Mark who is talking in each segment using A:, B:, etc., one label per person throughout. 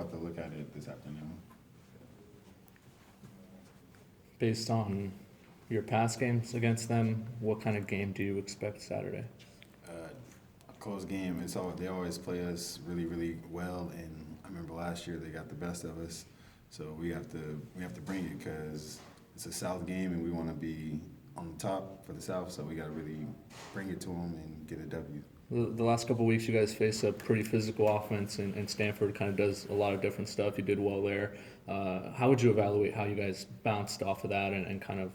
A: about to look at it this afternoon.
B: Based on your past games against them, what kind of game do you expect Saturday?
A: A close game. They always play us really, really well, and I remember last year they got the best of us. So we have to bring it because it's a South game, and we want to be on the top for the South. So we got to really bring it to them and get a W.
B: The last couple of weeks, you guys face a pretty physical offense, and Stanford kind of does a lot of different stuff. You did well there. How would you evaluate how you guys bounced off of that and kind of,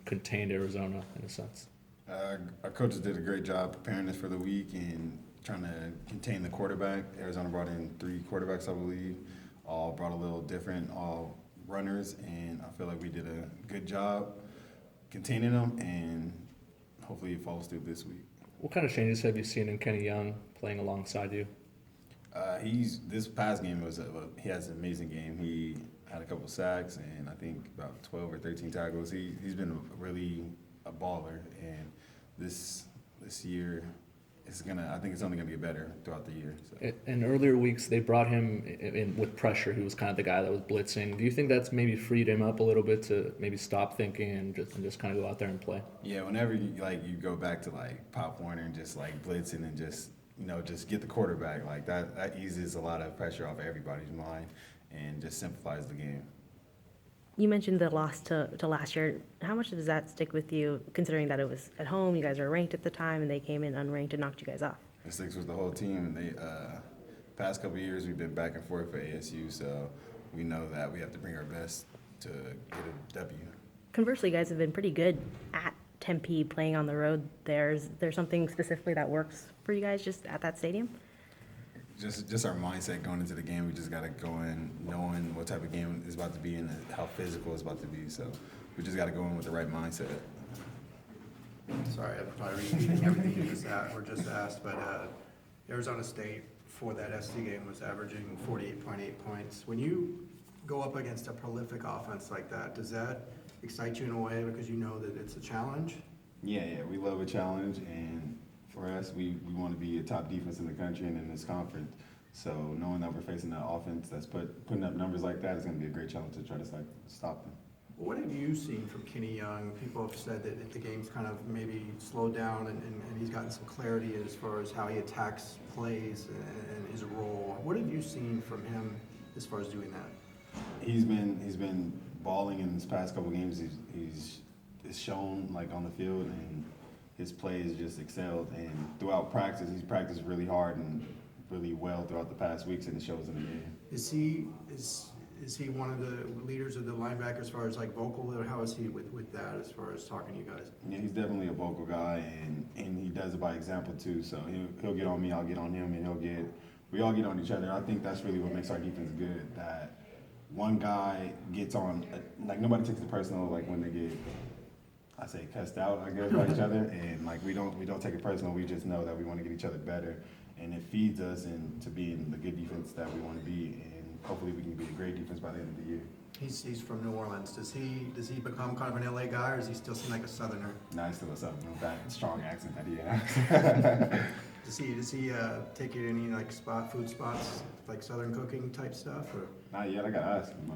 B: contained Arizona in a sense?
A: Our coaches did a great job preparing us for the week and trying to contain the quarterback. Arizona brought in 3 quarterbacks, I believe, all brought a little different, all runners, and I feel like we did a good job containing them, and hopefully it follows through this week.
B: What kind of changes have you seen in Kenny Young playing alongside you?
A: This past game he has an amazing game. He had a couple sacks and I think about 12 or 13 tackles. He's been really a baller, and this year I think it's only gonna get better throughout the year. So.
B: In earlier weeks, they brought him in with pressure. He was kind of the guy that was blitzing. Do you think that's maybe freed him up a little bit to maybe stop thinking and just kind of go out there and play?
A: Yeah, whenever you go back to Pop Warner and just blitzing and just get the quarterback, that eases a lot of pressure off everybody's mind and just simplifies the game.
C: You mentioned the loss to last year. How much does that stick with you, considering that it was at home, you guys were ranked at the time, and they came in unranked and knocked you guys off?
A: It sticks with the whole team. They past couple of years we've been back and forth for ASU, so we know that we have to bring our best to get a W.
C: Conversely, you guys have been pretty good at Tempe playing on the road there. Is there something specifically that works for you guys just at that stadium?
A: Just our mindset going into the game. We just got to go in knowing what type of game is about to be and how physical it's about to be. So we just got to go in with the right mindset.
D: Sorry, I'm probably repeating everything you just asked, but Arizona State for that SC game was averaging 48.8 points. When you go up against a prolific offense like that, does that excite you in a way because you know that it's a challenge?
A: Yeah, we love a challenge, and for us, we want to be a top defense in the country and in this conference. So knowing that we're facing that offense that's putting up numbers like that is going to be a great challenge to try to stop them.
D: What have you seen from Kenny Young? People have said that the game's kind of maybe slowed down and he's gotten some clarity as far as how he attacks plays and his role. What have you seen from him as far as doing that?
A: He's been balling in his past couple games. He's shown on the field, and his play has just excelled. And throughout practice, he's practiced really hard and really well throughout the past weeks, and it shows in the game.
D: Is he one of the leaders of the linebacker as far as vocal, or how is he with that as far as talking to you guys?
A: Yeah, he's definitely a vocal guy, and he does it by example too. So he'll get on me, I'll get on him, and we all get on each other. I think that's really what makes our defense good. That one guy gets on, nobody takes it personal, when they get, I say, cussed out, I guess, by each other, and we don't take it personal. We just know that we want to get each other better, and it feeds us into being the good defense that we want to be, and hopefully we can be a great defense by the end of the year.
D: He's from New Orleans. Does he become kind of an LA guy, or does he still seem like a Southerner?
A: No, he's still a Southerner with that strong accent that he has.
D: Does he take you to any food spots, Southern cooking type stuff, or?
A: Not yet. I gotta ask him.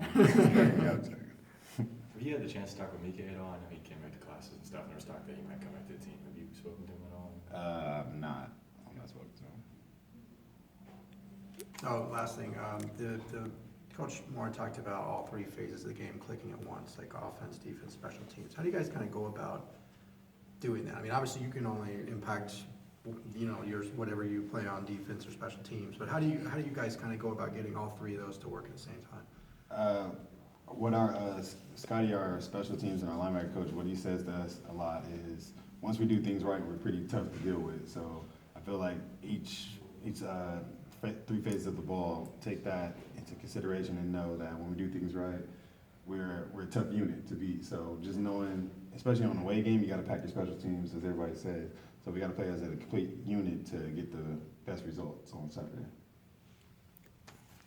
E: Have you had the chance to talk with Mika at all? I know he came back to classes and stuff. Never talked that he might come back to the team. Have you spoken to him at all?
A: I'm not spoken to him.
D: Oh, last thing. The Coach Moore talked about all 3 phases of the game clicking at once, offense, defense, special teams. How do you guys kind of go about doing that? I mean, obviously you can only impact whatever you play on defense or special teams, but how do you guys kind of go about getting all 3 of those to work at the same time?
A: What our Scotty, our special teams and our linebacker coach, what he says to us a lot is once we do things right, we're pretty tough to deal with. So I feel like each 3 phases of the ball, take that into consideration and know that when we do things right, we're a tough unit to beat. So just knowing, especially on an away game, you got to pack your special teams, as everybody says. So we got to play as a complete unit to get the best results on Saturday.